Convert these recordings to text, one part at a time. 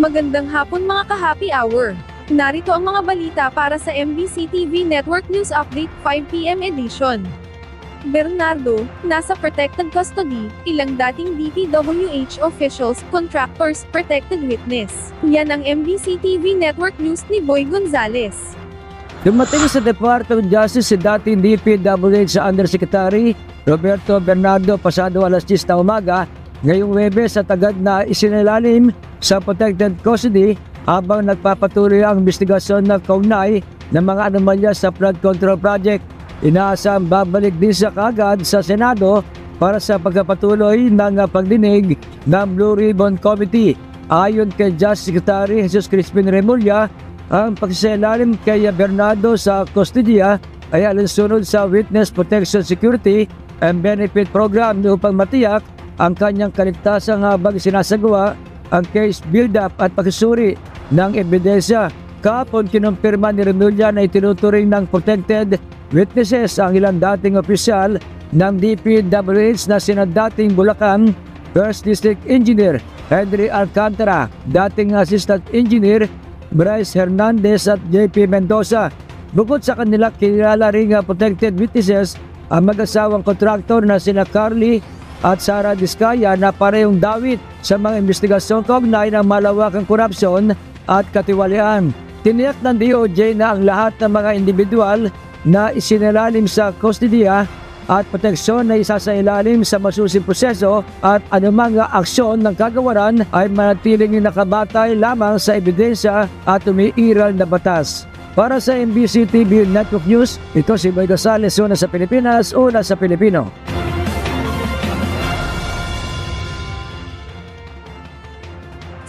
Magandang hapon mga ka-happy hour. Narito ang mga balita para sa MBC TV Network News Update 5 PM edition. Bernardo, nasa protected custody, ilang dating DPWH officials, contractors, protected witness. Yan ang MBC TV Network News ni Boy Gonzales. Dumating sa Department of Justice si dating DPWH Undersecretary Roberto Bernardo pasado alas 10 na umaga, ngayong Huwebes sa tagad na isinilalim sa protected custody habang nagpapatuloy ang investigasyon na kaugnay ng mga anomalya sa flood control project. Inaasang babalik din sa kagad sa Senado para sa pagpapatuloy ng pagdinig ng Blue Ribbon Committee. Ayon kay Justice Secretary Jesus Crispin Remulla, ang pagsisailalim kay Bernardo sa kustodiya ay alinsunod sa Witness Protection Security and Benefit Program upang matiyak ang kanyang kaligtasan habang sinasagawa ang case build-up at pagsusuri ng ebidensya. Kahapon kinumpirma ni Remulla na itinuturing ng protected witnesses ang ilang dating opisyal ng DPWH na sina dating Bulacan First District Engineer Henry Alcantara, dating Assistant Engineer Bryce Hernandez at JP Mendoza. Bukod sa kanila, kilala ring protected witnesses ang mag-asawang kontraktor na sina Carly at Sara Diskaya na parehong dawit sa mga investigasyon kaugnay ng malawakang korupsyon at katiwalian. Tiniyak ng DOJ na ang lahat ng mga individual na isinilalim sa kustodiya at proteksyon na isasailalim sa masusing proseso at anumang aksyon ng kagawaran ay manatiling nakabatay lamang sa ebidensya at umiiral na batas. Para sa MBC TV Network News, ito si Boy Gonzales, una sa Pilipinas, una sa Pilipino.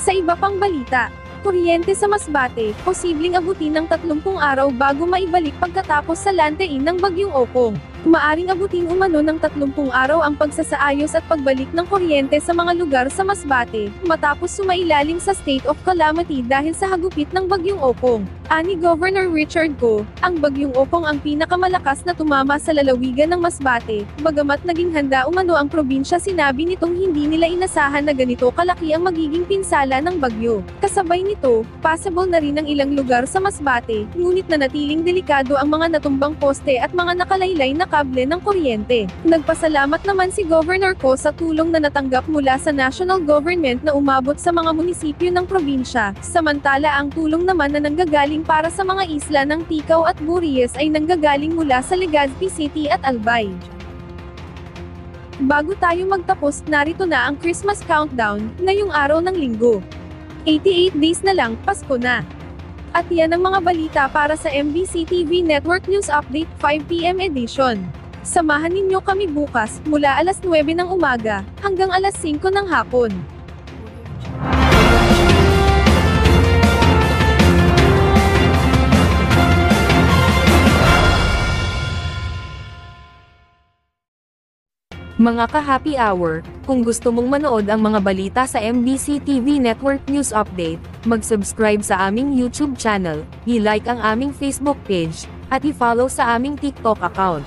Sa iba pang balita, kuryente sa Masbate, posibleng abutin ng 30 araw bago maibalik pagkatapos sa lantein ng Bagyong Opong. Maaring abutin umano ng 30 araw ang pagsasaayos at pagbalik ng kuryente sa mga lugar sa Masbate, matapos sumailalim sa state of calamity dahil sa hagupit ng Bagyong Opong. Ani Governor Richard Go, ang Bagyong Opong ang pinakamalakas na tumama sa lalawigan ng Masbate. Bagamat naging handa umano ang probinsya, sinabi nitong hindi nila inasahan na ganito kalaki ang magiging pinsala ng bagyo. Kasabay nito, possible na rin ang ilang lugar sa Masbate, ngunit nanatiling delikado ang mga natumbang poste at mga nakalaylay na kable ng kuryente. Nagpasalamat naman si Governor Ko sa tulong na natanggap mula sa national government na umabot sa mga munisipyo ng probinsya, samantala ang tulong naman na nanggagaling para sa mga isla ng Tikaw at Burias ay nanggagaling mula sa Legazpi City at Albay. Bago tayo magtapos, narito na ang Christmas countdown, ngayong araw ng linggo. 88 days na lang, Pasko na. At yan ang mga balita para sa MBC TV Network News Update 5 PM edition. Samahan ninyo kami bukas, mula alas 9 ng umaga, hanggang alas 5 ng hapon. Mga ka-happy hour, kung gusto mong manood ang mga balita sa MBC TV Network News Update, mag-subscribe sa aming YouTube channel, i-like ang aming Facebook page, at i-follow sa aming TikTok account.